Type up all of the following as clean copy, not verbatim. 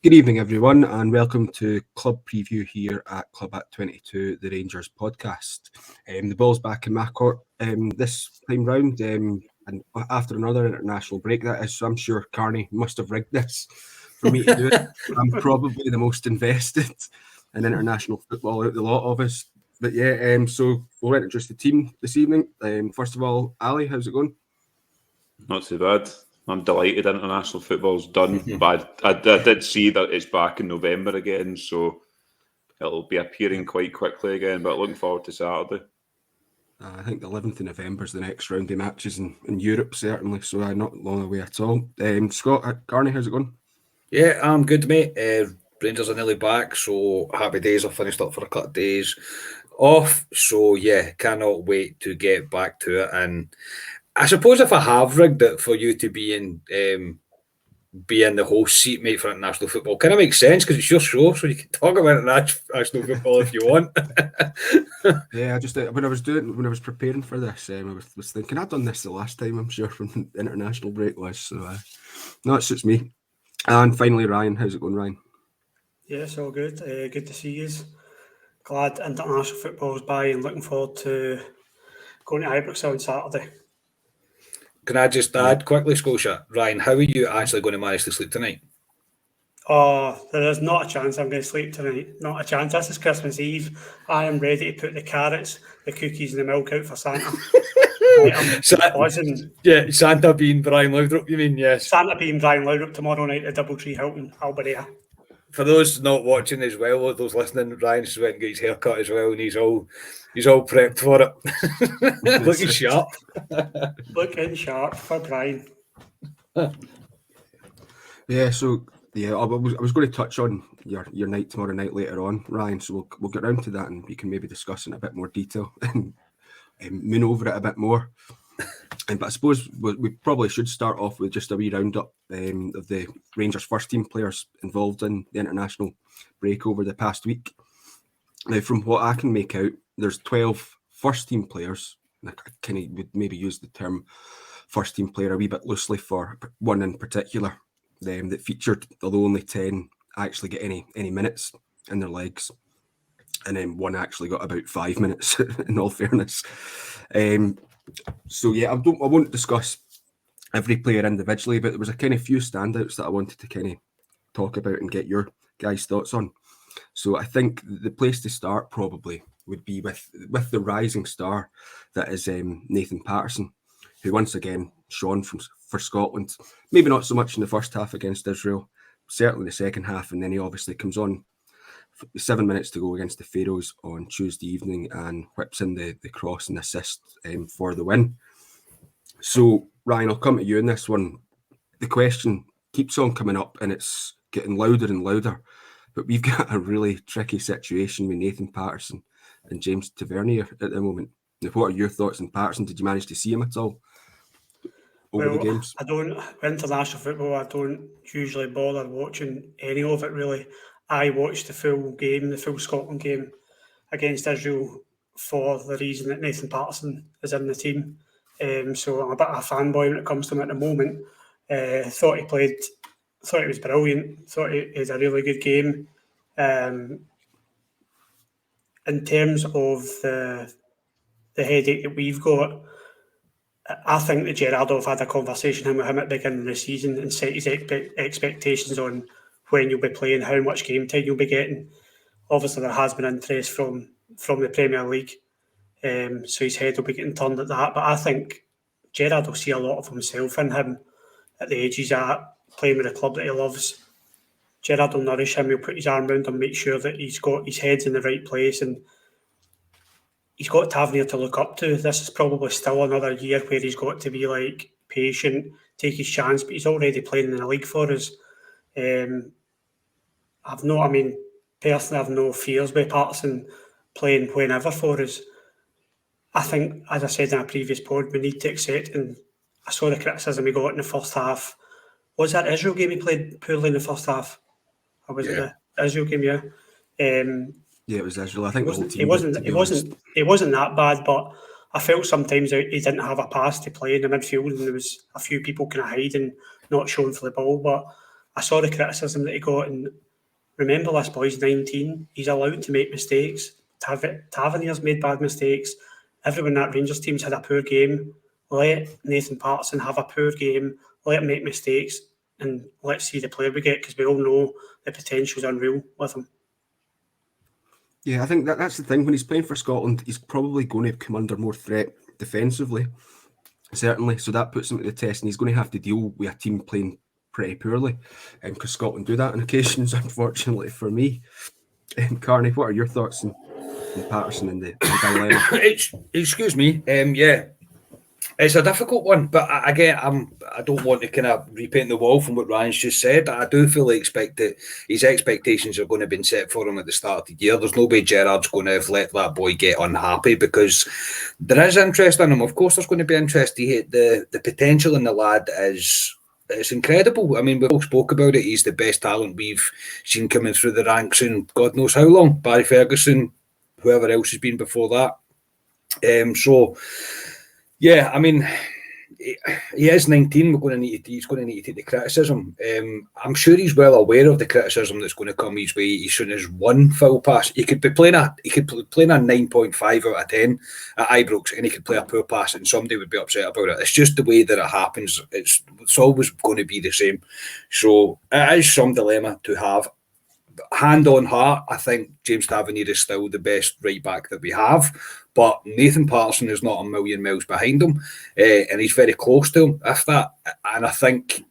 Good evening, everyone, and welcome to Club Preview here at Club at 22, the Rangers podcast. The ball's back in my court this time round, and after another international break, that is. So I'm sure Carney must have rigged this for me to do it. I'm probably the most invested in international football out of the lot of us. But yeah, so we'll introduce the team this evening. First of all, Ali, how's it going? Not too bad. I'm delighted international football's done, but I did see that it's back in November again, so it'll be appearing quite quickly again, but looking forward to Saturday. I think the 11th of November is the next round of matches in Europe, certainly, so not long away at all. Scott, Carney, how's it going? Yeah, I'm good, mate. Rangers are nearly back, so happy days. I've finished up for a couple of days off, so yeah, cannot wait to get back to it. And I suppose if I have rigged it for you to be in the host seat, mate, for international football, kind of makes sense because it's your show, so you can talk about international football if you want. Yeah, I just when I was preparing for this, I was thinking I'd done this the last time, I'm sure, from the international break was. So no, it suits me. And finally, Ryan, how's it going, Ryan? Yeah, it's all good. Good to see you. Glad international football's by and looking forward to going to Ibrox on Saturday. Can I just add quickly, Scotia? Ryan, how are you actually going to manage to sleep tonight? Oh, there is not a chance I'm going to sleep tonight. Not a chance. This is Christmas Eve. I am ready to put the carrots, the cookies and the milk out for Santa. I'm buzzing. Yeah, Santa being Brian Laudrup, you mean? Yes. Santa being Brian Laudrup tomorrow night at Doubletree Hilton. I'll be there. For those not watching as well, or those listening, Ryan's went and got his haircut as well, and he's all prepped for it. Looking sharp. Looking sharp for Brian. Yeah, so I was going to touch on your night tomorrow night later on, Ryan. So we'll get around to that, and we can maybe discuss in a bit more detail and moon over it a bit more. But I suppose we probably should start off with just a wee roundup of the Rangers first team players involved in the international break over the past week. Now, from what I can make out, there's 12 first team players. I kind of would maybe use the term first team player a wee bit loosely for one in particular that featured, although only 10 actually get any minutes in their legs. And then one actually got about 5 minutes, in all fairness. So yeah, I won't discuss every player individually, but there was a kind of few standouts that I wanted to kind of talk about and get your guys' thoughts on. So I think the place to start probably would be with the rising star that is Nathan Patterson, who once again shone for Scotland. Maybe not so much in the first half against Israel, certainly the second half, and then he obviously comes on 7 minutes to go against the Faroes on Tuesday evening and whips in the cross and assist for the win. So, Ryan, I'll come to you in this one. The question keeps on coming up and it's getting louder and louder, but we've got a really tricky situation with Nathan Patterson and James Tavernier at the moment. Now, what are your thoughts on Patterson? Did you manage to see him at all over the games? I don't. International football, I don't usually bother watching any of it, really. I watched the full game, the full Scotland game against Israel for the reason that Nathan Patterson is in the team. So I'm a bit of a fanboy when it comes to him at the moment. Thought he was brilliant. Thought he had a really good game. In terms of the headache that we've got, I think that Gerardo have had a conversation with him at the beginning of the season and set his expectations on when you'll be playing, how much game time you'll be getting. Obviously, there has been interest from the Premier League, so his head will be getting turned at that. But I think Gerard will see a lot of himself in him at the age he's at, playing with a club that he loves. Gerard will nourish him, he'll put his arm around him, make sure that he's got his head's in the right place, and he's got Tavernier to look up to. This is probably still another year where he's got to be like patient, take his chance, but he's already playing in the league for us. Personally, I've no fears with Patterson playing whenever for us. I think, as I said in a previous pod, we need to accept, and I saw the criticism he got in the first half. Was that Israel game he played poorly in the first half? Or was it the Israel game? Yeah. Yeah, it was Israel. I think it wasn't that bad, but I felt sometimes he didn't have a pass to play in the midfield, and there was a few people kind of hiding, not showing for the ball. But I saw the criticism that he got, and remember this boy's 19. He's allowed to make mistakes. Tavernier's made bad mistakes. Everyone in that Rangers team's had a poor game. Let Nathan Patterson have a poor game. Let him make mistakes, and let's see the player we get, because we all know the potential's unreal with him. Yeah, I think that's the thing. When he's playing for Scotland, he's probably going to come under more threat defensively, certainly. So that puts him to the test, and he's going to have to deal with a team playing pretty poorly, because Scotland do that on occasions, unfortunately for me. Carney, what are your thoughts on Patterson and the dilemma? Excuse me. Yeah, it's a difficult one, but again, I don't want to kind of repaint the wall from what Ryan's just said. I do fully expect that his expectations are going to have been set for him at the start of the year. There's no way Gerrard's going to have let that boy get unhappy, because there is interest in him. Of course, there's going to be interest. The potential in the lad it's incredible. I mean, we all spoke about it. He's the best talent we've seen coming through the ranks in God knows how long. Barry Ferguson, whoever else has been before that. So, yeah, I mean, he is 19. He's going to need to take the criticism. I'm sure he's well aware of the criticism that's going to come his way as soon as one foul pass. He could be playing a 9.5 out of 10 at Ibrox, and he could play a poor pass, and somebody would be upset about it. It's just the way that it happens. It's always going to be the same. So it is some dilemma to have. Hand on heart, I think James Tavernier is still the best right back that we have, but Nathan Patterson is not a million miles behind him, and he's very close to him, if that. And I think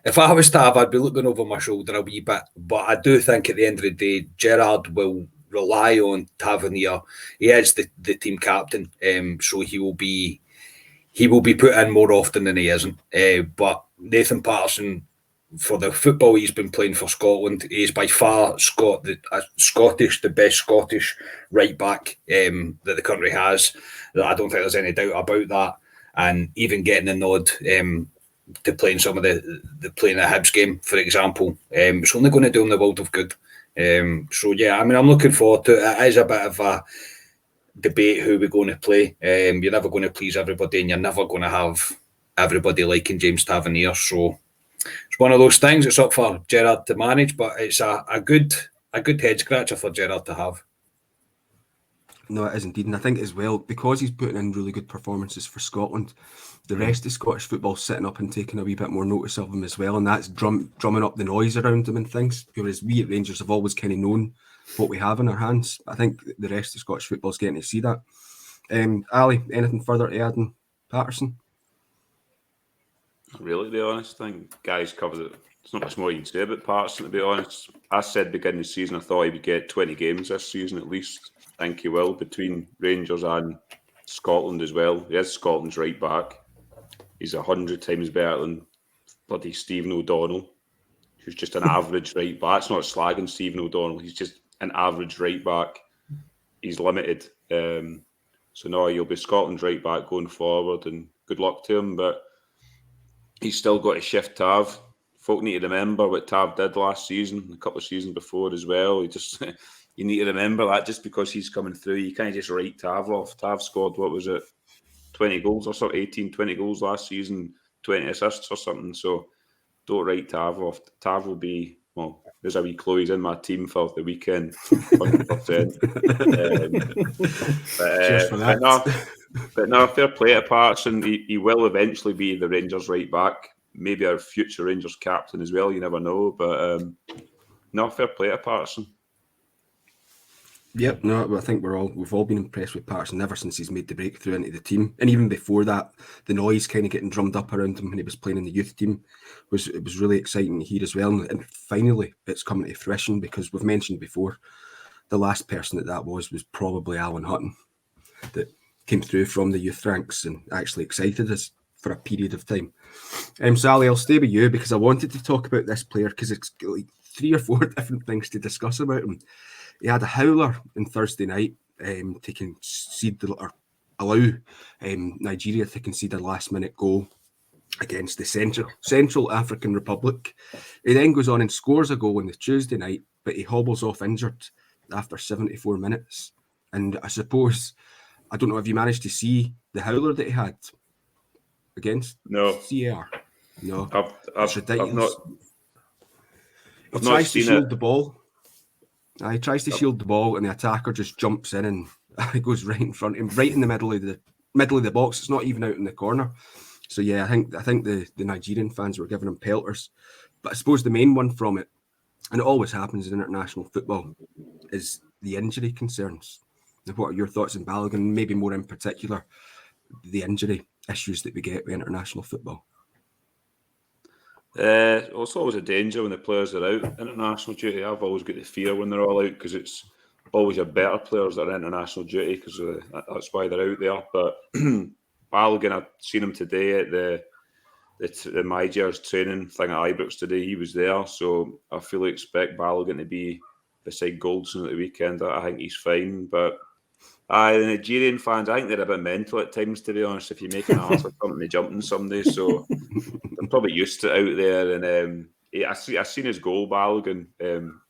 if I was Tav, I'd be looking over my shoulder a wee bit, but I do think at the end of the day, Gerrard will rely on Tavernier. He is the team captain, so he will be put in more often than he isn't. But Nathan Patterson, for the football he's been playing for Scotland, he is by far the best Scottish right back that the country has. I don't think there's any doubt about that. And even getting the nod to playing some of the playing a Hibs game, for example, it's only going to do him the world of good. So yeah, I mean, I'm looking forward to it. It is a bit of a debate who we're going to play. You're never going to please everybody, and you're never going to have everybody liking James Tavernier. So it's one of those things. It's up for Gerrard to manage, but it's a good head scratcher for Gerrard to have. No, it is indeed, and I think as well, because he's putting in really good performances for Scotland, the rest of Scottish football sitting up and taking a wee bit more notice of him as well, and that's drumming up the noise around him and things. Whereas we at Rangers have always kind of known what we have in our hands. I think the rest of Scottish football is getting to see that. Ali, anything further to add on Patterson? Not really, to be honest. I think guys covered it. There's not much more you can say about Patterson, to be honest. I said beginning of the season, I thought he would get 20 games this season at least. I think he will, between Rangers and Scotland as well. He is Scotland's right back. He's 100 times better than bloody Stephen O'Donnell, who's just an average right back. It's not slagging Stephen O'Donnell. He's just an average right back. He's limited. So no, he'll be Scotland's right back going forward, and good luck to him. But he's still got to shift Tav. Folk need to remember what Tav did last season, a couple of seasons before as well. You need to remember that just because he's coming through, you can't just write Tav off. Tav scored, 20 goals or something, 18, 20 goals last season, 20 assists or something. So don't write Tav off. Tav will be, well, there's a wee clue, he's in my team for the weekend, 100%. Cheers for that. But no, fair play to Patterson. He will eventually be the Rangers right back, maybe our future Rangers captain as well, you never know. But no, fair play to Patterson. Yep, no, I think we've all been impressed with Patterson ever since he's made the breakthrough into the team, and even before that, the noise kind of getting drummed up around him when he was playing in the youth team was really exciting to hear as well. And finally, it's coming to fruition, because we've mentioned before, the last person that was probably Alan Hutton, that came through from the youth ranks and actually excited us for a period of time. Sally, I'll stay with you because I wanted to talk about this player because it's like 3 or 4 different things to discuss about him. He had a howler on Thursday night to concede allow Nigeria to concede a last-minute goal against the Central African Republic. He then goes on and scores a goal on the Tuesday night, but he hobbles off injured after 74 minutes. And I suppose, I don't know if you managed to see the howler that he had against CAR. No, I've ridiculous. I've He not tries to seen shield it. the ball. He tries to shield the ball, and the attacker just jumps in and it goes right in front of him, right in the middle of the box. It's not even out in the corner. So yeah, I think the Nigerian fans were giving him pelters. But I suppose the main one from it, and it always happens in international football, is the injury concerns. What are your thoughts on Balogun? Maybe more in particular, the injury issues that we get with international football. It's always a danger when the players are out international duty. I've always got the fear when they're all out because it's always your better players that are international duty because that's why they're out there. But Balogun, I've seen him today at the Myers training thing at Ibrox today. He was there, so I fully expect Balogun to be beside Goldson at the weekend. I think he's fine, but the Nigerian fans, I think they're a bit mental at times, to be honest. If you make an ass or something, they jump on somebody, so they're probably used to it out there. And I've seen his goal, Balogun,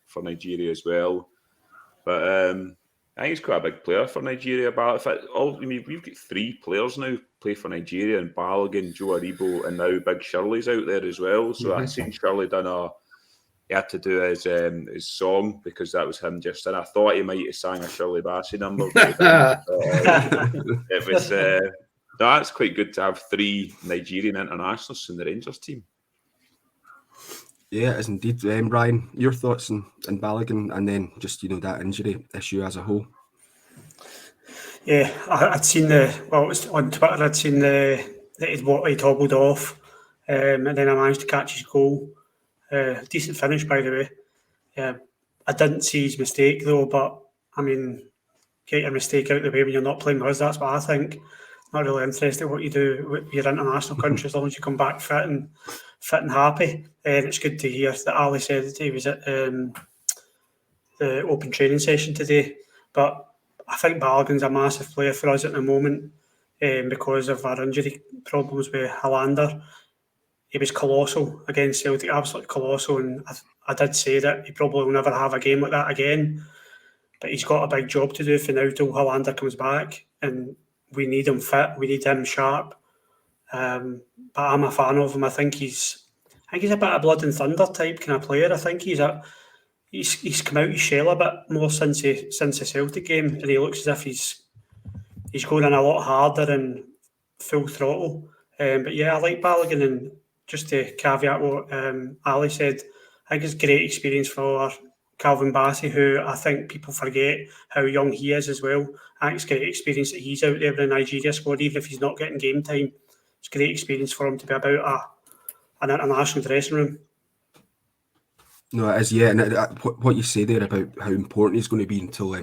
for Nigeria as well. But I think he's quite a big player for Nigeria. But we've got 3 players now play for Nigeria, and Balogun, Joe Aribo, and now Big Shirley's out there as well. So I've seen Shirley he had to do his song because that was him just. And I thought he might have sang a Shirley Bassey number. But it was. That's quite good to have 3 Nigerian internationals in the Rangers team. Yeah, it is indeed. Ryan, your thoughts on Balogun, and then just that injury issue as a whole. Yeah, I'd seen it was on Twitter. I'd seen that he'd hobbled off, and then I managed to catch his goal. Decent finish, by the way. I didn't see his mistake though, but I mean, get your mistake out of the way when you're not playing with us. That's what I think. Not really interested what you do with your international country as long as you come back fit and happy. And it's good to hear that Ali said that he was at the open training session today. But I think Balogun's a massive player for us at the moment because of our injury problems with Hollander. He was colossal against Celtic, absolutely colossal. And I did say that he probably will never have a game like that again. But he's got a big job to do for now till Hollander comes back. And we need him fit. We need him sharp. But I'm a fan of him. I think he's a bit of blood and thunder type kind of player. I think he's come out his shell a bit more since the Celtic game, and he looks as if he's going in a lot harder and full throttle. But yeah, I like Balogun, and just to caveat what Ali said, I think it's a great experience for Calvin Bassey, who I think people forget how young he is as well. I think it's a great experience that he's out there with the Nigeria squad, even if he's not getting game time. It's a great experience for him to be about an international dressing room. No, it is, yeah. And what you say there about how important he's going to be until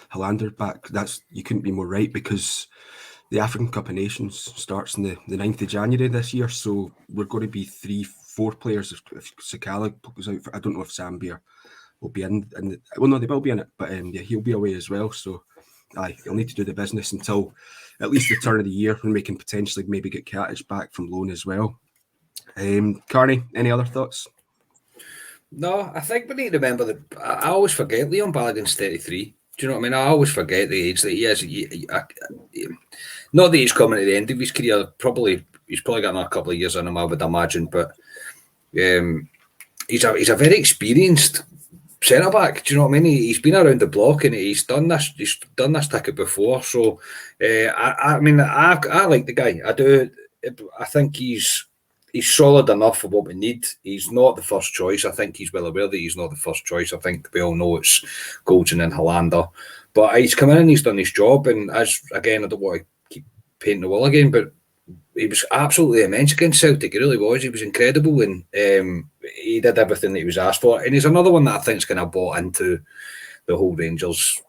Hollander back, you couldn't be more right, because the African Cup of Nations starts on the 9th of January this year. So we're going to be 3-4 players if Sakala goes out. I don't know if Zambia will be in. Well, no, they will be in it, but yeah, he'll be away as well. So he'll need to do the business until at least the turn of the year, when we can potentially maybe get Katic back from loan as well. Carney, any other thoughts? No, I think we need to remember that I always forget Leon Balogun's 33. Do you know what I mean? I always forget the age that he is. Not that he's coming to the end of his career. He's probably got another couple of years in him, I would imagine. But he's a very experienced centre back. Do you know what I mean? He's been around the block and he's done this ticket before. So I like the guy. I do. I think he's solid enough for what we need. He's not the first choice. I think he's well aware that he's not the first choice. I think we all know it's Goldson and Hollander. But he's come in and he's done his job. And I don't want to keep painting the wall again, but he was absolutely immense against Celtic. He really was. He was incredible, and he did everything that he was asked for. And he's another one that I think is kind of bought into the whole Rangers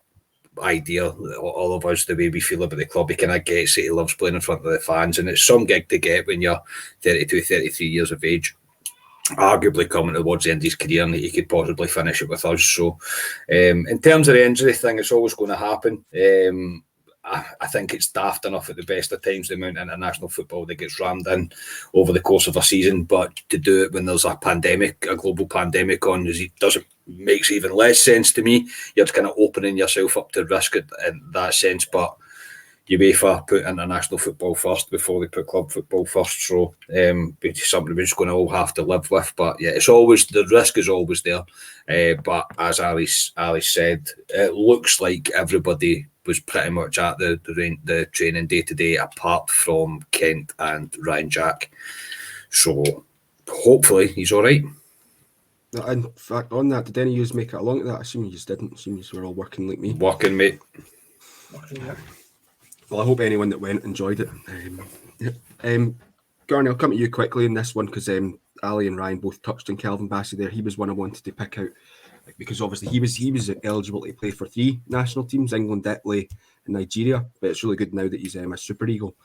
idea, all of us, the way we feel about the club. He kind of gets it. He loves playing in front of the fans, and it's some gig to get when you're 32, 33 years of age, arguably coming towards the end of his career, and he could possibly finish it with us. So in terms of the injury thing, it's always going to happen. I think it's daft enough at the best of times, the amount of international football that gets rammed in over the course of a season, but to do it when there's a global pandemic on, makes even less sense to me. You're just kind of opening yourself up to risk it in that sense. But UEFA put international football first before they put club football first. So it's something we're just going to all have to live with. But yeah, it's always, the risk is always there. But as Ali said, it looks like everybody was pretty much at the training day to day, apart from Kent and Ryan Jack. So hopefully he's all right. In fact, on that, did any of you make it along to that? I assume you just didn't. I assume you were all working like me. Working, mate. Well, I hope anyone that went enjoyed it. Garni, I'll come to you quickly in this one because Ali and Ryan both touched on Calvin Bassey there. He was one I wanted to pick out because obviously he was eligible to play for 3 national teams, England, Italy and Nigeria, but it's really good now that he's a Super Eagle.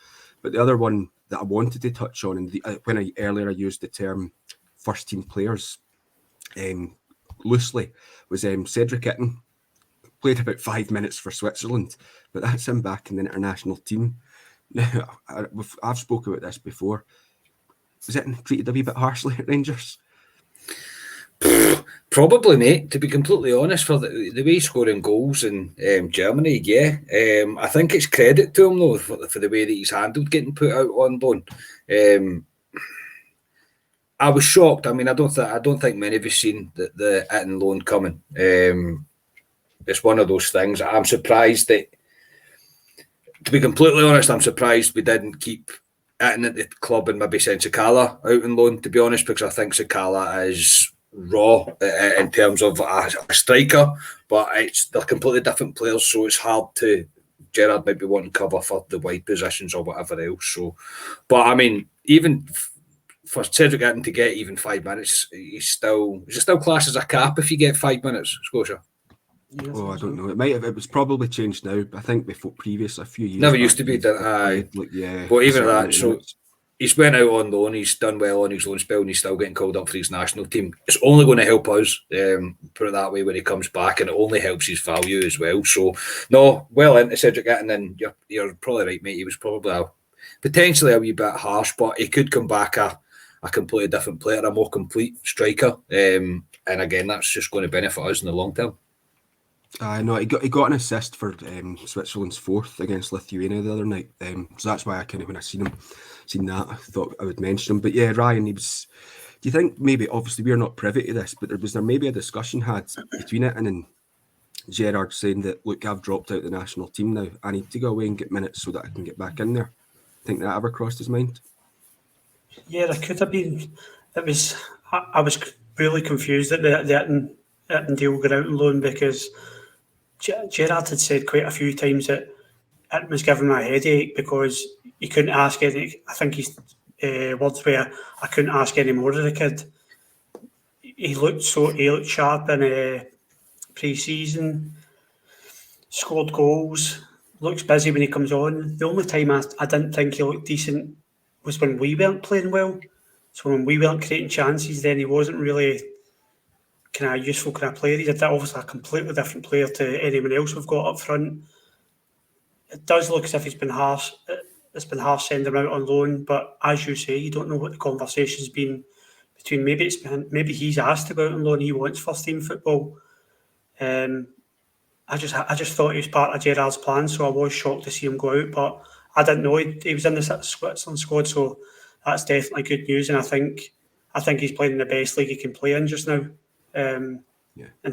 But the other one that I wanted to touch on, and earlier I used the term first team players loosely, was Cedric Itten. Played about 5 minutes for Switzerland, but that's him back in the international team. Now, I've spoken about this before. Was Itten treated a wee bit harshly at Rangers? Probably, mate, to be completely honest, for the way he's scoring goals in Germany, yeah. I think it's credit to him, though, for the way that he's handled getting put out on loan. I was shocked. I mean, I don't think many of us seen the Itten loan coming. It's one of those things. I'm surprised that, to be completely honest, I'm surprised we didn't keep Itten at the club and maybe send Sakala out on loan, to be honest, because I think Sakala is raw in terms of a striker, but they're completely different players, so it's hard to, Gerrard might be wanting cover for the wide positions or whatever else. So, but I mean, even for Cedric Itten to get even 5 minutes, is it still classed as a cap if you get 5 minutes, Scotia? Yes, I don't know. It was probably changed now. But I think before previous a few years. Never used to be done. Yeah. But even that, so he's went out on loan. He's done well on his loan spell, and he's still getting called up for his national team. It's only going to help us, put it that way, when he comes back, and it only helps his value as well. So, no, well into Cedric Itten, and you're probably right, mate. He was probably potentially a wee bit harsh, but he could come back a completely different player, a more complete striker. And again, that's just going to benefit us in the long term. No, he got an assist for Switzerland's 4th against Lithuania the other night. So that's why I kind of, when I seen that, I thought I would mention him. But yeah, Ryan, he was. Do you think maybe, obviously we're not privy to this, but was there maybe a discussion had between it and Gerrard saying that, look, I've dropped out the national team now. I need to go away and get minutes so that I can get back in there. Think that ever crossed his mind? Yeah, there could have been. I was really confused at the Itten deal going out on loan because Gerrard had said quite a few times that it was giving him a headache because he couldn't ask any. I think his words were, "I couldn't ask any more of the kid." He looked sharp in pre-season, scored goals, looks busy when he comes on. The only time I didn't think he looked decent was when we weren't playing well. So when we weren't creating chances, then he wasn't really kind of useful kind of player. He's obviously a completely different player to anyone else we've got up front. It does look as if he's been harsh. It's been harsh sending him out on loan, but as you say, you don't know what the conversation's been between. Maybe he's asked to go out on loan. He wants first team football. I just thought he was part of Gerrard's plan, so I was shocked to see him go out, but I didn't know he was in the Switzerland squad, so that's definitely good news. And I think he's playing in the best league he can play in just now. In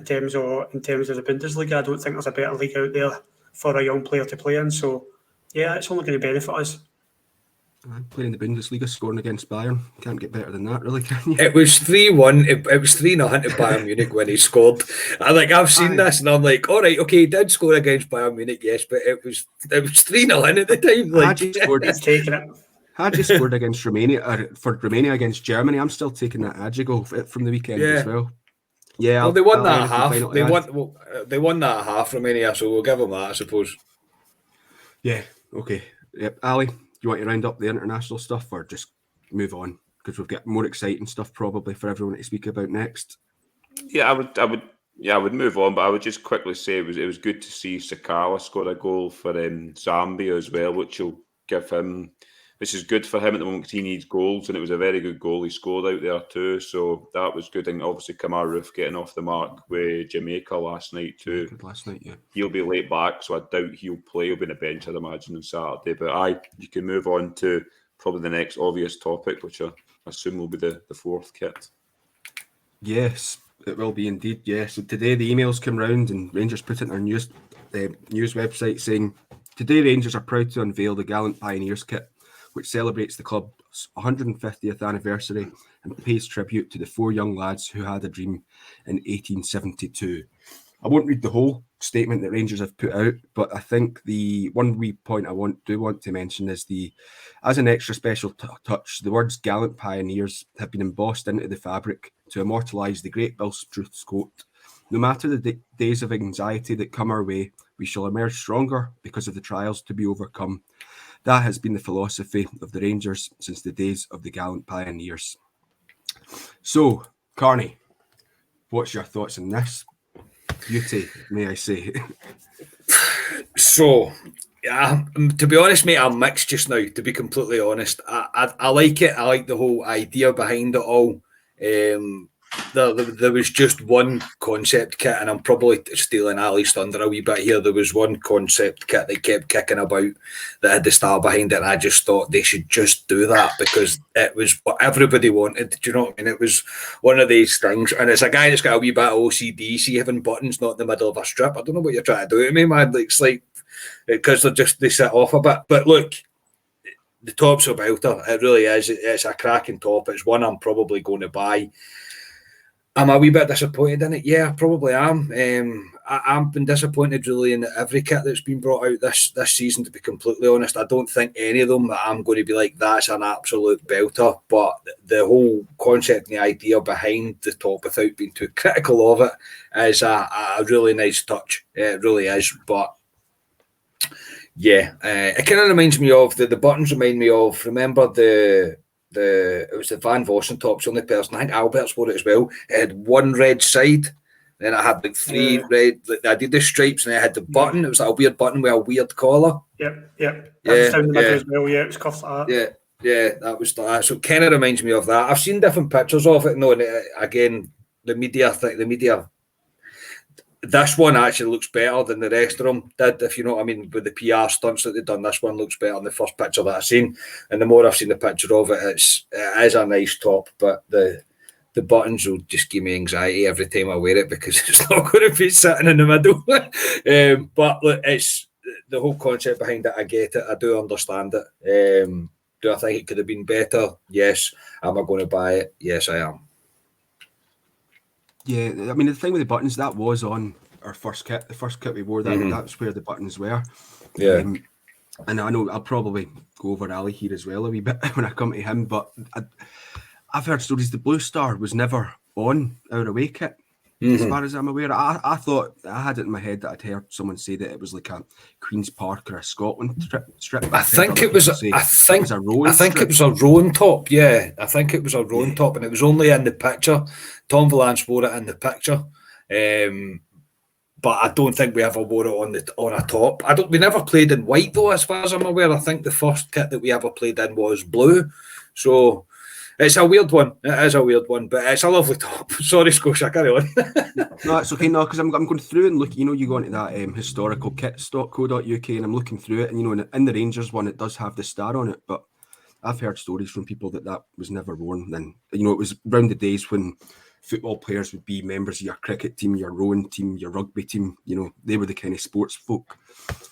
terms of the Bundesliga, I don't think there's a better league out there for a young player to play in. So yeah, it's only going to benefit us. Playing in the Bundesliga, scoring against Bayern, can't get better than that, really, can you? It was 3-1. It was 3-0 to Bayern Munich when he scored. I've seen this, and I'm like, all right, okay, he did score against Bayern Munich, yes, but it was 3-0 at the time. Like, Had you scored against Romania for Romania against Germany, I'm still taking that Adji goal from the weekend as well. Yeah, well, they won that at half. They won that at half, Romania, so we'll give them that, I suppose. Yeah. Okay. Yep. Ali, do you want to round up the international stuff or just move on because we've got more exciting stuff probably for everyone to speak about next? Yeah, I would move on, but I would just quickly say it was good to see Sakala score a goal for Zambia as well, which will give him which is good for him at the moment because he needs goals, and it was a very good goal he scored out there too. So that was good. And obviously Kamar Roof getting off the mark with Jamaica last night too. Last night, yeah. He'll be late back, so I doubt he'll play. He'll be on the bench, I'd imagine, on Saturday. But you can move on to probably the next obvious topic, which I assume will be the fourth kit. Yes, it will be indeed. Yeah. So today the emails came round and Rangers put it in their news website saying, today Rangers are proud to unveil the Gallant Pioneers kit, which celebrates the club's 150th anniversary and pays tribute to the 4 young lads who had a dream in 1872. I won't read the whole statement that Rangers have put out, but I think the one wee point I want to mention is as an extra special touch, the words Gallant Pioneers have been embossed into the fabric to immortalise the great Bill Struth's quote. No matter the days of anxiety that come our way, we shall emerge stronger because of the trials to be overcome. That has been the philosophy of the Rangers since the days of the Gallant Pioneers. So, Carney, what's your thoughts on this? Beauty, may I say. So, yeah, to be honest, mate, I'm mixed just now, to be completely honest. I like it. I like the whole idea behind it all. There was just one concept kit, and I'm probably stealing Ali's thunder a wee bit here. There was one concept kit that kept kicking about that had the star behind it, and I just thought they should just do that because it was what everybody wanted. Do you know what I mean? It was one of these things, and it's a guy that's got a wee bit of OCD, see having buttons not in the middle of a strip. I don't know what you're trying to do to me, man. It's like because they sit off a bit. But look, the top's a belter. It really is. It's a cracking top. It's one I'm probably going to buy. Am I a wee bit disappointed in it? Yeah, I probably am. I've been disappointed really in every kit that's been brought out this season, to be completely honest. I don't think any of them that I'm going to be like, that's an absolute belter. But the whole concept and the idea behind the top, without being too critical of it, is a really nice touch. It really is. But yeah, it kind of reminds me of, the buttons remind me of, remember it was the Van Vossen tops, the only person, I think Albert's wore it as well. It had one red side, then it had like 3 red, like the Adidas stripes, and it had the button. It was like a weird button with a weird collar. Yep. That was down the middle as well. Yeah, it was cuffed like that. Yeah, that was that. So it kind of reminds me of that. I've seen different pictures of it. No, and again, the media. This one actually looks better than the rest of them did, if you know what I mean, with the PR stunts that they've done. This one looks better than the first picture that I've seen. And the more I've seen the picture of it, it is a nice top, but the buttons will just give me anxiety every time I wear it because it's not going to be sitting in the middle. But look, it's the whole concept behind it. I get it. I do understand it. Do I think it could have been better? Yes. Am I going to buy it? Yes, I am. Yeah, I mean, the thing with the buttons, that was on our first kit. The first kit we wore, that's where the buttons were. Yeah. And I know I'll probably go over Ali here as well a wee bit when I come to him, but I've heard stories the Blue Star was never on our away kit, as far as I'm aware. I thought, I had it in my head that I'd heard someone say that it was like a Queen's Park or a Scotland strip. I think it was a Rowan top. Yeah, I think it was a Rowan top, and it was only in the picture. Tom Vallance wore it in the picture, but I don't think we ever wore it on a top. We never played in white though, as far as I'm aware. I think the first kit that we ever played in was blue. So it's a weird one. It is a weird one, but it's a lovely top. Sorry, Scotia, carry on. No, it's okay. No, because I'm going through and look. You go into that historical kitstock.co.uk, and I'm looking through it, and in the Rangers one, it does have the star on it, but I've heard stories from people that was never worn. And it was around the days when football players would be members of your cricket team, your rowing team, your rugby team. They were the kind of sports folk.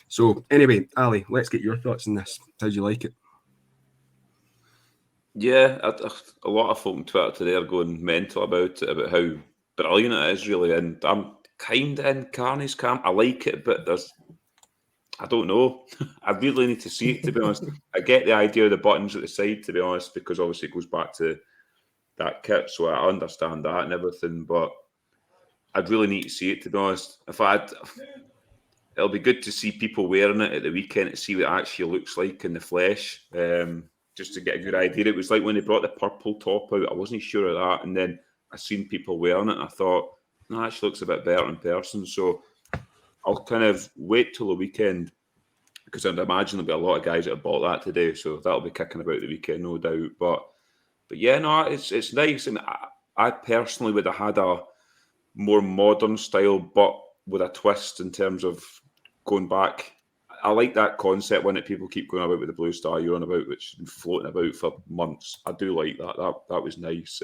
So anyway, Ali, let's get your thoughts on this. How do you like it? Yeah, a lot of folk on Twitter today are going mental about it, about how brilliant it is, really. And I'm kind of in Carney's camp. I like it, but I don't know. I really need to see it, to be honest. I get the idea of the buttons at the side, to be honest, because obviously it goes back to that kit, so I understand that and everything, but I'd really need to see it, to be honest. It'll be good to see people wearing it at the weekend to see what it actually looks like in the flesh, just to get a good idea. It was like when they brought the purple top out, I wasn't sure of that, and then I seen people wearing it, and I thought, no, it actually looks a bit better in person, so I'll kind of wait till the weekend because I'd imagine there'll be a lot of guys that have bought that today, so that'll be kicking about the weekend, no doubt. But yeah, no, it's nice. And I personally would have had a more modern style, but with a twist in terms of going back. I like that concept when people keep going about with the Blue Star you're on about, which has been floating about for months. I do like that. That was nice.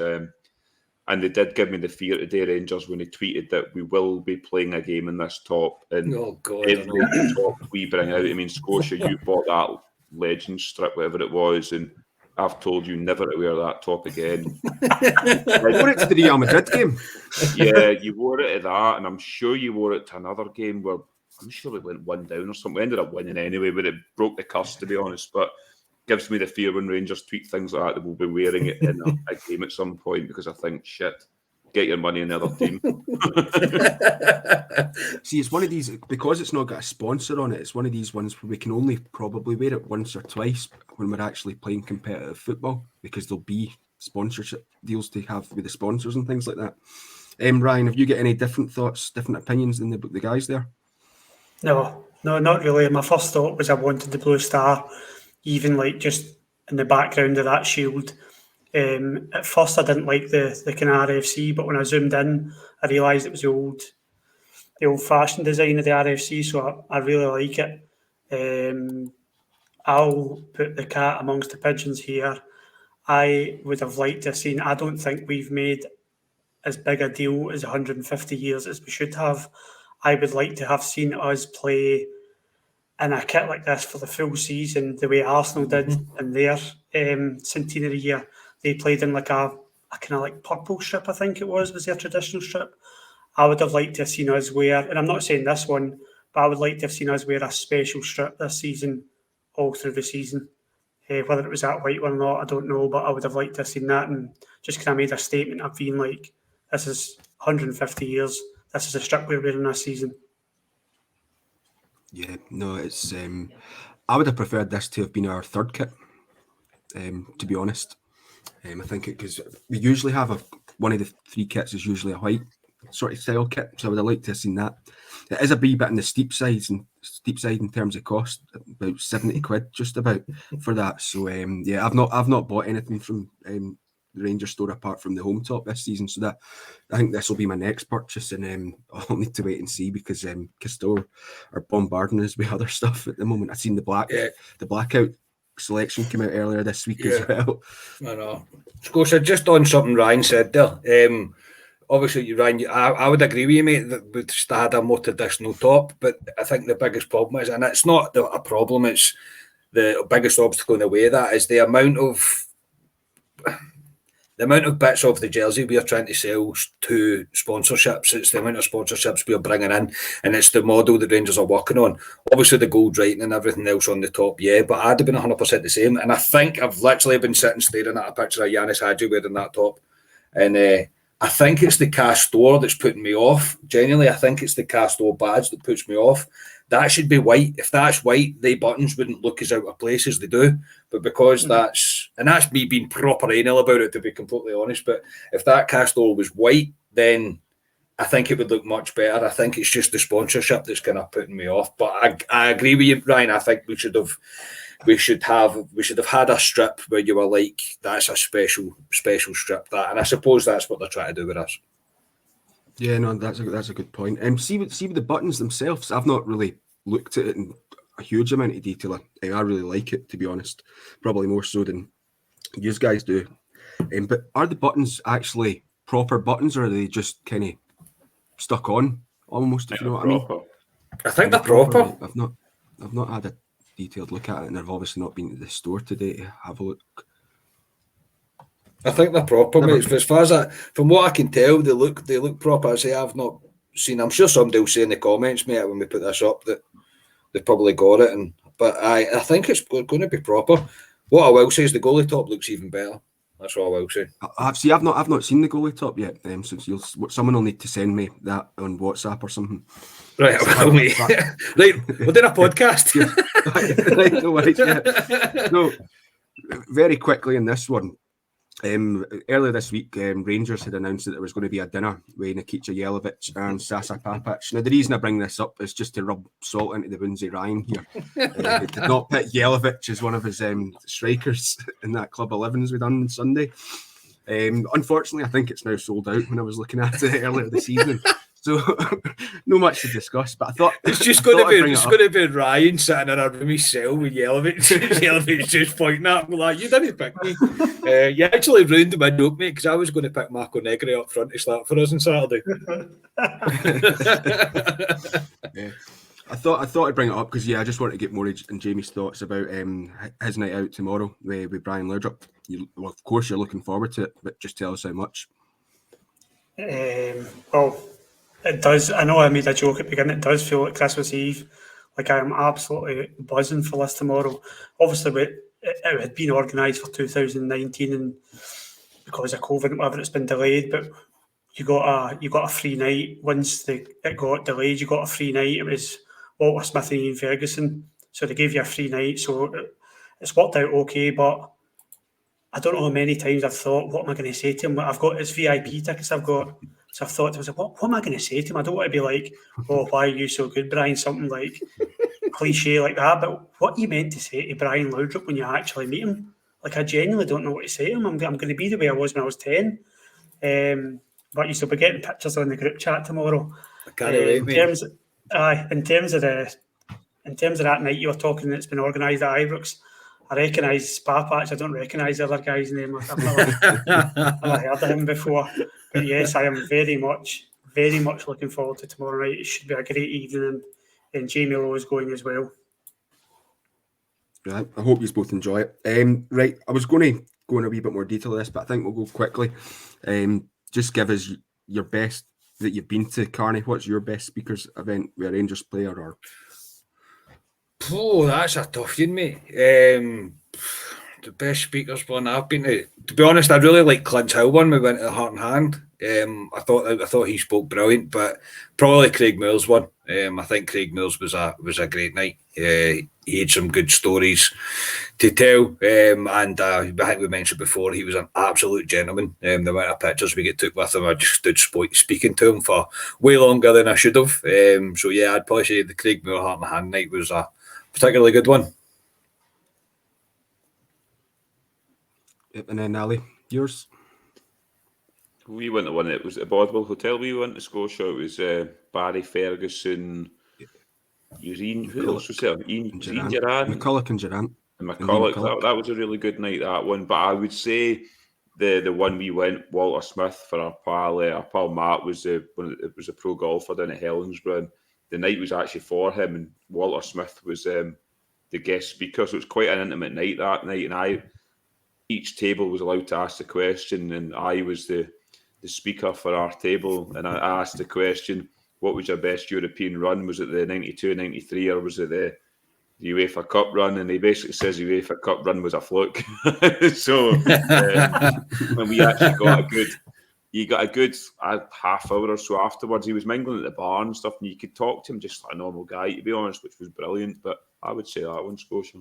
And they did give me the fear today, Rangers, when they tweeted that we will be playing a game in this top. And every top we bring out, I mean, Scotia, you bought that legend strip, whatever it was, and I've told you never to wear that top again. I wore it to the Real Madrid game. Yeah, you wore it to that, and I'm sure you wore it to another game where I'm sure we went 1-down or something. We ended up winning anyway, but it broke the curse, to be honest. But gives me the fear when Rangers tweet things like that we'll be wearing it in a game at some point, because I think, shit, get your money in the other team. See, it's one of these, because it's not got a sponsor on it, it's one of these ones where we can only probably wear it once or twice when we're actually playing competitive football, because there'll be sponsorship deals to have with the sponsors and things like that. Ryan, have you got any different thoughts, different opinions than the guys there? No, not really. My first thought was I wanted the Blue Star, even like just in the background of that shield. At first, I didn't like the kind of RFC, but when I zoomed in, I realised it was the old-fashioned design of the RFC, so I really like it. I'll put the cat amongst the pigeons here. I would have liked to have seen. I don't think we've made as big a deal as 150 years as we should have. I would like to have seen us play in a kit like this for the full season, the way Arsenal did in their centenary year. They played in like a kind of like purple strip, I think it was their traditional strip. I would have liked to have seen us wear, and I'm not saying this one, but I would like to have seen us wear a special strip this season, all through the season. Whether it was that white one or not, I don't know, but I would have liked to have seen that, and just kind of made a statement of being like, this is 150 years, this is a strip we're wearing this season. Yeah, no, it's. I would have preferred this to have been our third kit, to be honest. I think it, because we usually have one of the three kits is usually a white sort of style kit, so I would have liked to have seen that. It is a wee bit on the steep side in terms of cost, about 70 quid just about for that. So yeah, I've not bought anything from the Rangers store apart from the home top this season, so that I think this will be my next purchase, and I'll need to wait and see, because Castore are bombarding us with other stuff at the moment. I've seen the blackout selection came out earlier this week as well. I know. Scotia, just on something Ryan said there. Obviously, Ryan, I would agree with you, mate, that we've had a more traditional top, but I think the biggest problem is, and it's not a problem, it's the biggest obstacle in the way of that, is the amount of bits of the jersey we are trying to sell to sponsorships. It's the amount of sponsorships we are bringing in, and it's the model that Rangers are working on. Obviously, the gold writing and everything else on the top, yeah, but I'd have been 100% the same. And I think I've literally been sitting staring at a picture of Yanis Hadji wearing that top, and I think it's the Castore that's putting me off. Genuinely, I think it's the Castore badge that puts me off. That should be white. If that's white, the buttons wouldn't look as out of place as they do. But because that's me being proper anal about it, to be completely honest. But if that Castore was white, then I think it would look much better. I think it's just the sponsorship that's kind of putting me off. But I agree with you, Ryan. I think we should have had a strip where you were like, that's a special strip, that, and I suppose that's what they're trying to do with us. Yeah, no, that's a good point. See with the buttons themselves, I've not really looked at it in a huge amount of detail. I really like it, to be honest, probably more so than you guys do. But are the buttons actually proper buttons, or are they just kind of stuck on almost? If you know what I mean. I think they're proper. I've not had a detailed look at it, and I've obviously not been to the store today to have a look. I think they're proper, mate. As far as from what I can tell, they look proper. I say I've not seen. I'm sure somebody will say in the comments, mate, when we put this up, that they've probably got it. But I think it's going to be proper. What I will say is the goalie top looks even better. That's what I will say. I've not seen the goalie top yet. So someone will need to send me that on WhatsApp or something. Right, well, mate. Right, we're doing a podcast. Right, no worries. Yeah. No, very quickly in this one. Earlier this week, Rangers had announced that there was going to be a dinner with Nikica Jelavic and Sasa Papac. Now, the reason I bring this up is just to rub salt into the wounds of Ryan here. He did not pick Jelavic as one of his strikers in that Club 11s we done on Sunday. Unfortunately, I think it's now sold out when I was looking at it earlier this evening. So, no much to discuss, but I thought it's just going to be Ryan sitting in a roomy cell with Jelavic. Jelavic just pointing at him like, "You didn't pick me." You actually ruined my joke, mate, because I was going to pick Marco Negri up front to start for us on Saturday. Yeah. I thought I'd bring it up because I just wanted to get Morage and Jamie's thoughts about his night out tomorrow with Brian Laudrup. Well, of course, you're looking forward to it, but just tell us how much. Well, it does. I know I made a joke at the beginning. It does feel like Christmas Eve. Like I am absolutely buzzing for this tomorrow. Obviously, it had been organised for 2019, and because of COVID and whatever, it's been delayed. But you got a free night once it got delayed. You got a free night. It was Walter Smith and Ian Ferguson, so they gave you a free night. So it's worked out okay. But I don't know how many times I've thought, what am I going to say to him? I've got his VIP tickets. I've got. So I've thought to myself, what am I going to say to him? I don't want to be like, "Oh, why are you so good, Brian?" Something like cliche like that. But what you meant to say to Brian Laudrup when you actually meet him? Like, I genuinely don't know what to say to him. I'm going to be the way I was when I was 10. But you still be getting pictures on the group chat tomorrow. I can't wait, mate. In terms of that night you were talking that's been organised at Ibrox, I recognise Papac. I don't recognise the other guy's name. I've never heard of him before. But yes, I am very much looking forward to tomorrow night. It should be a great evening, and Jamie Lowe is going as well. Right, I hope you both enjoy it. Right, I was going to go in a wee bit more detail of this, but I think we'll go quickly. Just give us your best that you've been to, Carney. What's your best speakers event with a Rangers player? Or that's a tough one, mate. The best speakers one I've been to be honest, I really like Clint's Hill one. We went to the Heart and Hand. I thought he spoke brilliant, but probably Craig Moore's one. I think Craig Moore's was a great night. He had some good stories to tell, and I think we mentioned before he was an absolute gentleman. The amount of pictures we get took with him, I just stood speaking to him for way longer than I should have. So yeah, I'd probably say the Craig Moore Heart and Hand night was a particularly good one. Yep, and then Ali, yours? We went to one. It was at Bodwell Hotel. We went to Scotia. It was Barry Ferguson, Eugene. Who else was there? Ian Gerrard, McCulloch and Gerrard. And McCulloch. That was a really good night. That one. But I would say the one we went, Walter Smith, for our pal Matt was it was a pro golfer down at Helensburgh. And the night was actually for him, and Walter Smith was the guest speaker. So it was quite an intimate night that night, and each table was allowed to ask the question, and I was the speaker for our table, and I asked the question, what was your best European run? Was it the 92, 93, or was it the UEFA Cup run? And he basically says the UEFA Cup run was a fluke. So when we actually got a good half hour or so afterwards, he was mingling at the bar and stuff, and you could talk to him just like a normal guy, to be honest, which was brilliant. But I would say that one, Scotia.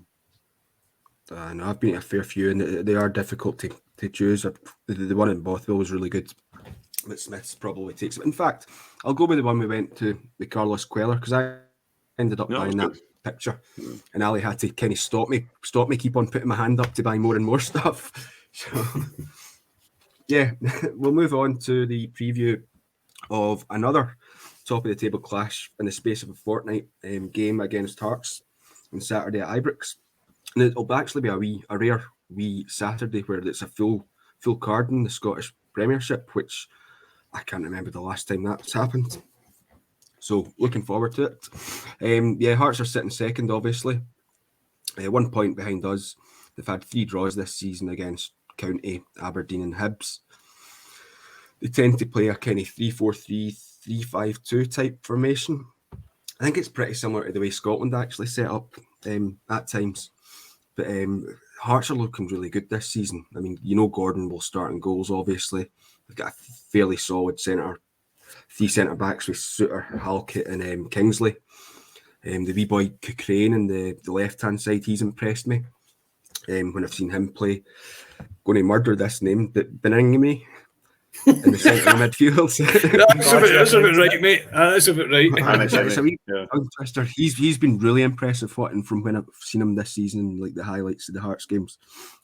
No, I've been to a fair few, and they are difficult to choose. The one in Bothwell was really good, but Smith's probably takes it. In fact, I'll go with the one we went to with Carlos Queller, because I ended up buying that picture, and Ali had to kind of stop me, keep on putting my hand up to buy more and more stuff. So, yeah, we'll move on to the preview of another top of the table clash in the space of a fortnight, game against Hearts on Saturday at Ibrox. And it'll actually be a rare wee Saturday where it's a full card in the Scottish Premiership, which I can't remember the last time that's happened. So looking forward to it. Hearts are sitting second, obviously. 1 point behind us. They've had 3 draws this season against County, Aberdeen and Hibs. They tend to play a kind of 3-4-3, 3-5-2 type formation. I think it's pretty similar to the way Scotland actually set up at times. But Hearts are looking really good this season. I mean, Gordon will start in goals, obviously. They've got a fairly solid three centre backs with Suter, Halkett and Kingsley. The wee boy Cochrane on the left-hand side, he's impressed me when I've seen him play. going to murder this name, Beningame in the centre of midfield. That's a bit right, mate. That's a bit right. It's a wee tongue twister. He's been really impressive footing from when I've seen him this season, like the highlights of the Hearts games.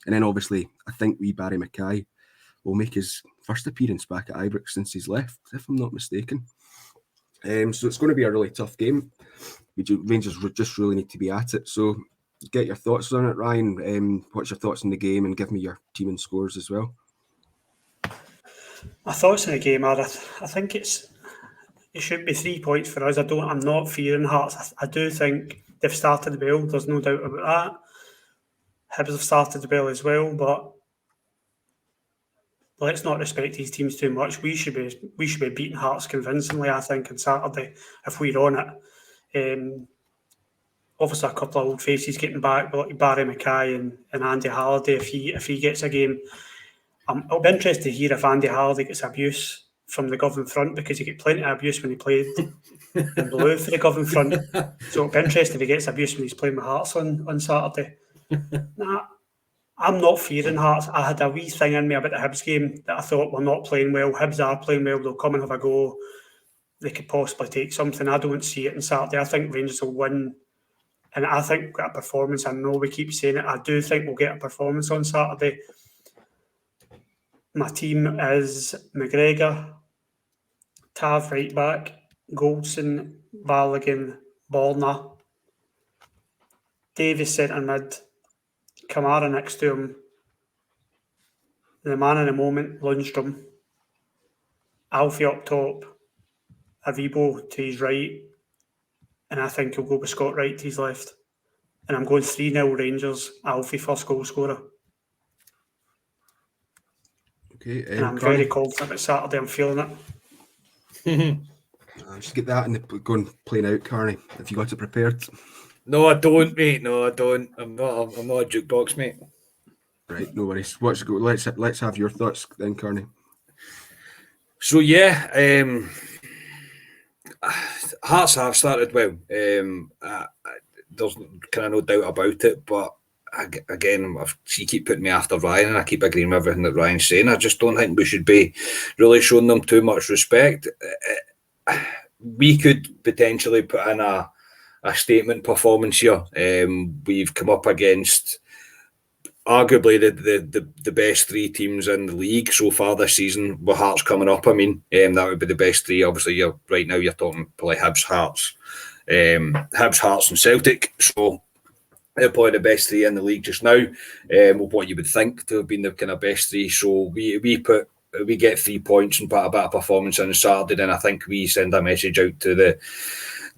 And then obviously, I think Barry Mackay will make his first appearance back at Ibrox since he's left, if I'm not mistaken. So it's going to be a really tough game. Rangers just really need to be at it. So get your thoughts on it, Ryan. What's your thoughts on the game, and give me your team and scores as well. My thoughts on the game are, I think it should be 3 points for us. I'm not fearing Hearts. I do think they've started well. There's no doubt about that. Hibs have started well as well, but let's not respect these teams too much. We should be beating Hearts convincingly, I think, on Saturday if we're on it. Obviously, a couple of old faces getting back, like Barry Mackay and Andy Halliday. If he gets a game, I'll be interested to hear if Andy Halliday gets abuse from the Govan front, because he got plenty of abuse when he played in blue for the Govan front. So it'll be interesting if he gets abuse when he's playing with Hearts on Saturday. Nah, I'm not fearing Hearts. I had a wee thing in me about the Hibs game that I thought we're not playing well. Hibs are playing well. They'll come and have a go. They could possibly take something. I don't see it on Saturday. I think Rangers will win. And I think we'll get a performance. I know we keep saying it. I do think we'll get a performance on Saturday. My team is McGregor, Tav right back, Goldson, Balogun, Ballner, Davies centre mid, Kamara next to him, the man in the moment, Lundstrom, Alfie up top, Aribo to his right, and I think he'll go with Scott Wright to his left. And I'm going 3-0 Rangers, Alfie first goal scorer. Okay, and I'm very confident about Saturday. I'm feeling it. Just get that and go and play out, Carney. Have you got it prepared? No, I don't, mate. No, I don't. I'm not a jukebox, mate. Right, no worries. Let's have your thoughts then, Carney. So yeah, Hearts have started well. There's kind of no doubt about it, but again, she keep putting me after Ryan, and I keep agreeing with everything that Ryan's saying. I just don't think we should be really showing them too much respect. We could potentially put in a statement performance here. We've come up against arguably the best three teams in the league so far this season, with Hearts coming up. I mean, that would be the best three. Obviously, right now you're talking probably Hibs, Hearts, and Celtic. So they're probably the best three in the league just now, with what you would think to have been the kind of best three. So we get 3 points and put a better performance on Saturday, then I think we send a message out to the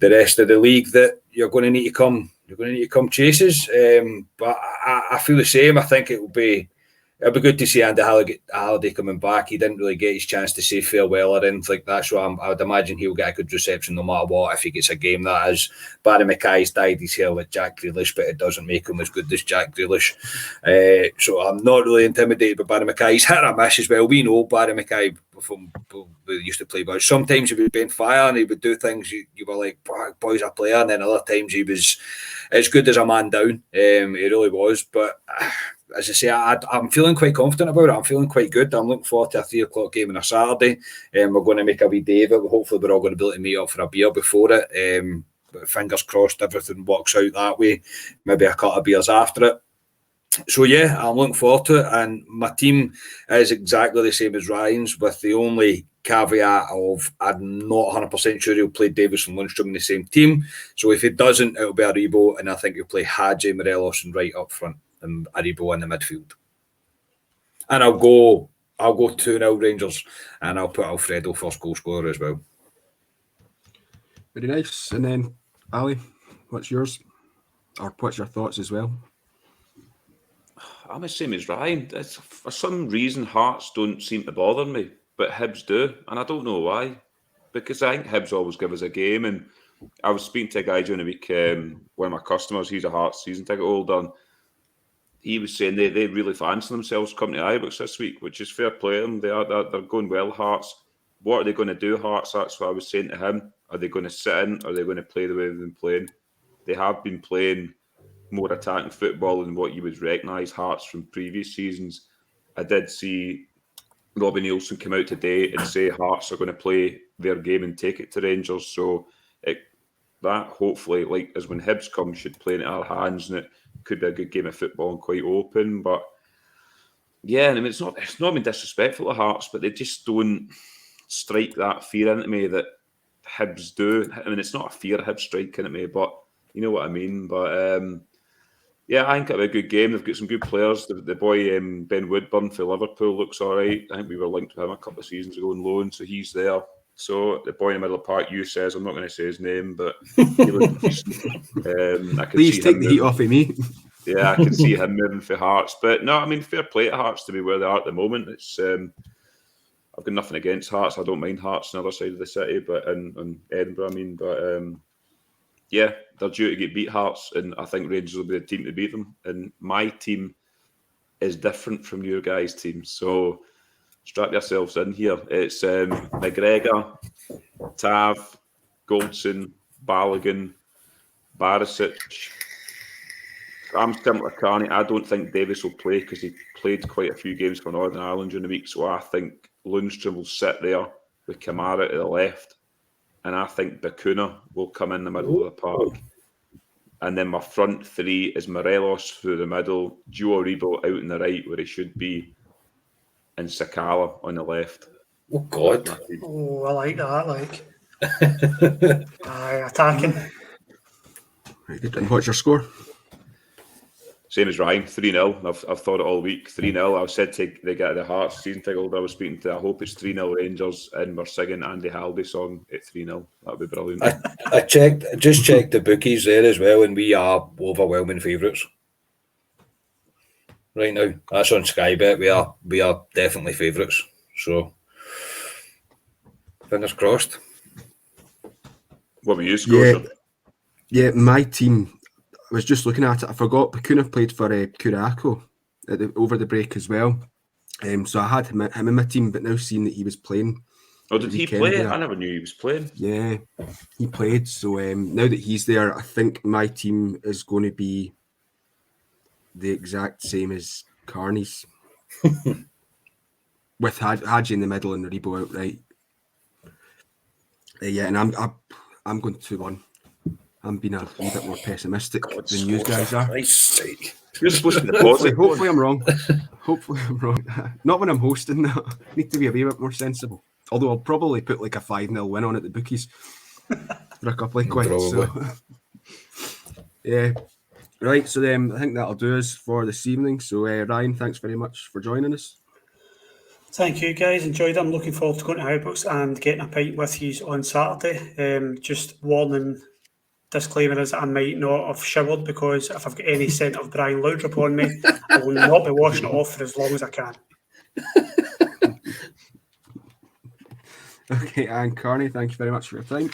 rest of the league that you're going to need to come. You're going to need to come chases. But I feel the same. I think it'll be good to see Andy Halliday coming back. He didn't really get his chance to say farewell or anything like that, so I would imagine he'll get a good reception no matter what if he gets a game. That is, Barry Mackay's dyed his hair with Jack Grealish, but it doesn't make him as good as Jack Grealish. So I'm not really intimidated by Barry Mackay. He's hit or miss as well. We know Barry Mackay from we used to play, but sometimes he would be on fire and he would do things you were like, boy's a player, and then other times he was as good as a man down. He really was, but as I say, I'm feeling quite confident about it. I'm feeling quite good. I'm looking forward to a 3 o'clock game on a Saturday. We're going to make a wee day of it. Hopefully, we're all going to be able to meet up for a beer before it. But fingers crossed, everything works out that way. Maybe a couple of beers after it. So yeah, I'm looking forward to it. And my team is exactly the same as Ryan's, with the only caveat of I'm not 100% sure he'll play Davies and Lundstrom in the same team. So if he doesn't, it'll be Aribo, and I think he'll play Hadji, Morelos, and right up front, and Aribo in the midfield. And I'll go 2-0 Rangers, and I'll put Alfredo first goal scorer as well. Very nice. And then Ali, what's yours? Or what's your thoughts as well? I'm the same as Ryan. For some reason, Hearts don't seem to bother me, but Hibs do, and I don't know why. Because I think Hibs always give us a game, and I was speaking to a guy during the week, one of my customers, he's a Hearts season ticket holder, and he was saying they really fancy themselves coming to Ibrox this week, which is fair play to them. They're going well, Hearts. What are they going to do, Hearts? That's what I was saying to him. Are they going to sit in? Or are they going to play the way they've been playing? They have been playing more attacking football than what you would recognise Hearts from previous seasons. I did see Robbie Nielsen come out today and say Hearts are going to play their game and take it to Rangers. So that hopefully, like as when Hibs come, should play into our hands, and it could be a good game of football and quite open. But yeah, I mean, it's not been disrespectful to Hearts, but they just don't strike that fear into me that Hibs do. I mean, it's not a fear Hibs striking at me, but you know what I mean. But yeah, I think it'll be a good game. They've got some good players. The boy Ben Woodburn for Liverpool looks all right. I think we were linked with him a couple of seasons ago on loan, so he's there. So the boy in the middle of the park, you says, I'm not going to say his name, but he looks decent. Please take the heat off of me. Yeah, I can see him moving for Hearts. But no, I mean, fair play to Hearts to be where they are at the moment. It's I've got nothing against Hearts. I don't mind Hearts on the other side of the city, but in Edinburgh, I mean, but yeah, they're due to get beat Hearts, and I think Rangers will be the team to beat them. And my team is different from your guys' team, so strap yourselves in here. It's McGregor, Tav, Goldson, Balogun, Barisic. I'm similar to Carney. I don't think Davis will play because he played quite a few games for Northern Ireland during the week, so I think Lundstrom will sit there with Kamara to the left, and I think Bacuna will come in the middle of the park. And then my front three is Morelos through the middle, Joe Aribo out on the right where he should be, and Sakala on the left. Oh, God. Oh, I like that. Aye, attacking. Very good. And what's your score? Same as Ryan, 3-0. I've thought it all week. 3-0. I've said they get the Hearts season ticket holder I was speaking to. I hope it's 3-0 Rangers, and we're singing Andy Halliday song at 3-0. That'd be brilliant. I just checked the bookies there as well, and we are overwhelming favourites right now. That's on Sky Bet. We are definitely favourites. So fingers crossed. What were you, Scotia? Yeah, my team. I was just looking at it. I forgot Bacuna played for Curaçao over the break as well. So I had him in my team, but now seeing that he was playing. Oh, did he play? I never knew he was playing. Yeah, he played. So now that he's there, I think my team is going to be the exact same as Carney's. With Hadji in the middle and Rebo outright. Yeah, and I'm going 2-1. I'm being a wee bit more pessimistic than you guys are. You're supposed to be the positive. Hopefully I'm wrong. Hopefully I'm wrong. Not when I'm hosting. I need to be a wee bit more sensible. Although I'll probably put like a 5-0 win on at the bookies for a couple of quid. So. Yeah. Right, so then I think that'll do us for this evening. So Ryan, thanks very much for joining us. Thank you, guys. Enjoyed it. I'm looking forward to going to Highbucks and getting a pint with you on Saturday. Just warning, disclaimer is that I might not have showered because if I've got any scent of Brian Laudrup on me, I will not be washing it off for as long as I can. Okay, and Carney, thank you very much for your time.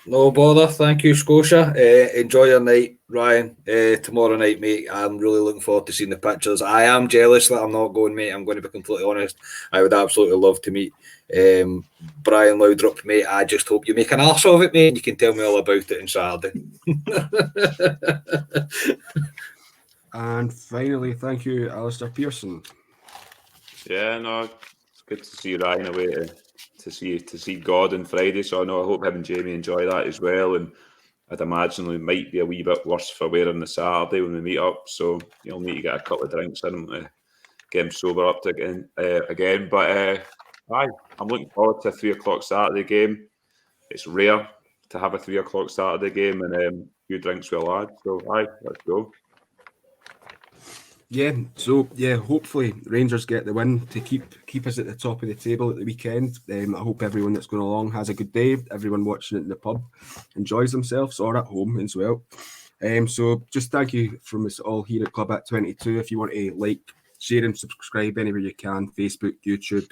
No bother. Thank you, Scotia. Enjoy your night, Ryan. Tomorrow night, mate. I'm really looking forward to seeing the pictures. I am jealous that I'm not going, mate. I'm going to be completely honest. I would absolutely love to meet Brian Laudrup, mate. I just hope you make an arse of it, mate, and you can tell me all about it on Saturday. And finally, thank you, Alistair Pearson. Yeah, no, it's good to see Ryan away to see God on Friday. So I hope him and Jamie enjoy that as well. And I'd imagine it might be a wee bit worse for wearing the Saturday when we meet up. So you'll need to get a couple of drinks in him to get him sober up again. But I'm looking forward to a 3:00 Saturday game. It's rare to have a 3:00 Saturday game, and a few drinks with a lad. So let's go. Yeah, so hopefully Rangers get the win to keep us at the top of the table at the weekend. I hope everyone that's going along has a good day. Everyone watching it in the pub enjoys themselves or at home as well. So just thank you from us all here at Club at 22. If you want to like, share and subscribe anywhere you can, Facebook, YouTube,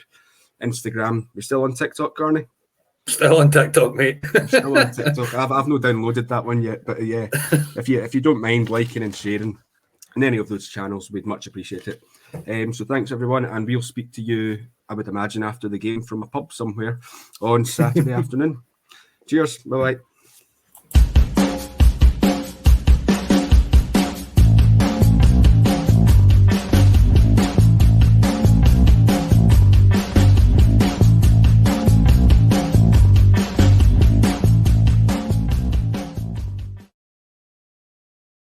Instagram. We're still on TikTok, Carney? Still on TikTok, mate. Still on TikTok. I've not downloaded that one yet, but yeah, if you don't mind liking and sharing in any of those channels, we'd much appreciate it. So thanks everyone, and we'll speak to you, I would imagine, after the game from a pub somewhere on Saturday afternoon. Cheers, bye bye.